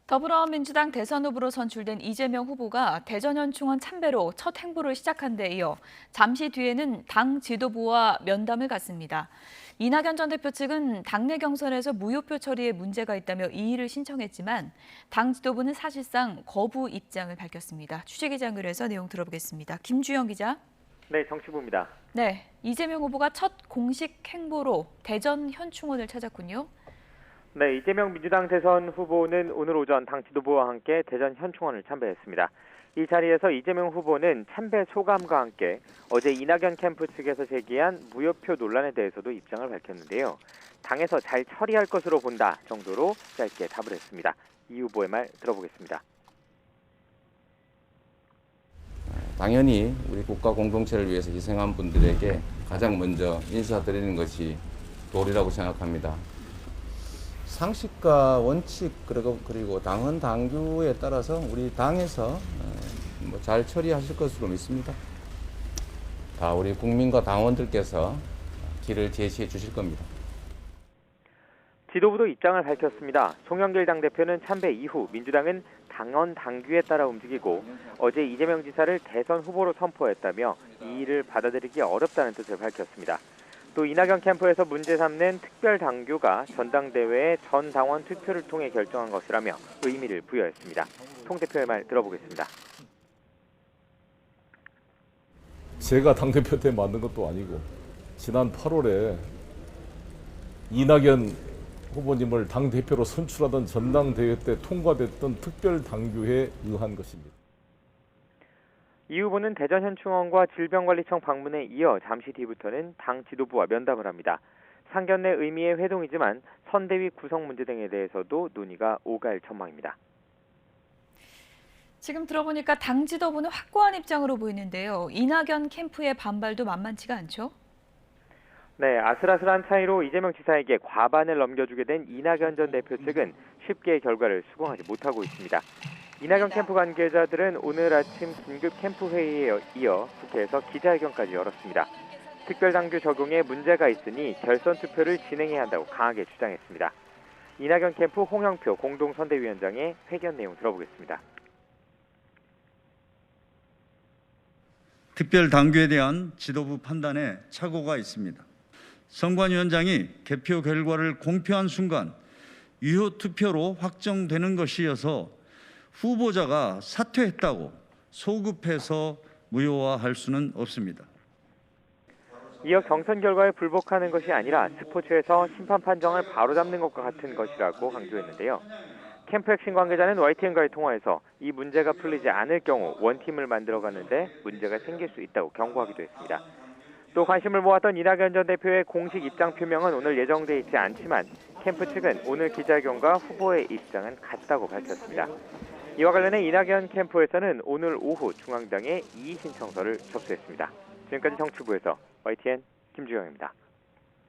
더불어민주당 대선 후보로 선출된 이재명 후보가 대전현충원 참배로 첫 행보를 시작한 데 이어 잠시 뒤에는 당 지도부와 면담을 갖습니다. 이낙연 전 대표 측은 당내 경선에서 무효표 처리에 문제가 있다며 이의를 신청했지만 당 지도부는 사실상 거부 입장을 밝혔습니다. 취재기자 연결해서 내용 들어보겠습니다. 김주영 기자. 네, 정치부입니다. 네, 이재명 후보가 첫 공식 행보로 대전 현충원을 찾았군요. 네, 이재명 민주당 대선 후보는 오늘 오전 당 지도부와 함께 대전 현충원을 참배했습니다. 이 자리에서 이재명 후보는 참배 소감과 함께 어제 이낙연 캠프 측에서 제기한 무효표 논란에 대해서도 입장을 밝혔는데요. 당에서 잘 처리할 것으로 본다 정도로 짧게 답을 했습니다. 이 후보의 말 들어보겠습니다. 당연히 우리 국가 공동체를 위해서 희생한 분들에게 가장 먼저 인사드리는 것이 도리라고 생각합니다. 상식과 원칙 그리고 당헌 당규에 따라서 우리 당에서 잘 처리하실 것으로 믿습니다. 다 우리 국민과 당원들께서 길을 제시해 주실 겁니다. 지도부도 입장을 밝혔습니다. 송영길 당대표는 참배 이후 민주당은 당헌 당규에 따라 움직이고 어제 이재명 지사를 대선 후보로 선포했다며 이 일을 받아들이기 어렵다는 뜻을 밝혔습니다. 또 이낙연 캠프에서 문제 삼는 특별 당규가 전당대회의 전 당원 투표를 통해 결정한 것이라며 의미를 부여했습니다. 송 대표의 말 들어보겠습니다. 제가 당대표 때 만든 것도 아니고 지난 8월에 이낙연 후보님을 당대표로 선출하던 전당대회 때 통과됐던 특별 당규에 의한 것입니다. 이 후보는 대전 현충원과 질병관리청 방문에 이어 잠시 뒤부터는 당 지도부와 면담을 합니다. 상견례 의미의 회동이지만 선대위 구성 문제 등에 대해서도 논의가 오갈 전망입니다. 지금 들어보니까 당 지도부는 확고한 입장으로 보이는데요. 이낙연 캠프의 반발도 만만치가 않죠? 네, 아슬아슬한 차이로 이재명 지사에게 과반을 넘겨주게 된 이낙연 전 대표 측은 쉽게 결과를 수긍하지 못하고 있습니다. 이낙연 캠프 관계자들은 오늘 아침 긴급 캠프 회의에 이어 국회에서 기자회견까지 열었습니다. 특별당규 적용에 문제가 있으니 결선 투표를 진행해야 한다고 강하게 주장했습니다. 이낙연 캠프 홍영표 공동선대위원장의 회견 내용 들어보겠습니다. 특별당규에 대한 지도부 판단에 착오가 있습니다. 선관위원장이 개표 결과를 공표한 순간 유효 투표로 확정되는 것이어서 후보자가 사퇴했다고 소급해서 무효화할 수는 없습니다. 이어 경선 결과에 불복하는 것이 아니라 스포츠에서 심판 판정을 바로잡는 것과 같은 것이라고 강조했는데요. 캠프 핵심 관계자는 YTN과의 통화에서 이 문제가 풀리지 않을 경우 원팀을 만들어가는데 문제가 생길 수 있다고 경고하기도 했습니다. 또 관심을 모았던 이낙연 전 대표의 공식 입장 표명은 오늘 예정돼 있지 않지만 캠프 측은 오늘 기자회견과 후보의 입장은 같다고 밝혔습니다. 이와 관련해 이낙연 캠프에서는 오늘 오후 중앙당에 이의 신청서를 접수했습니다. 지금까지 정치부에서 YTN 김주영입니다.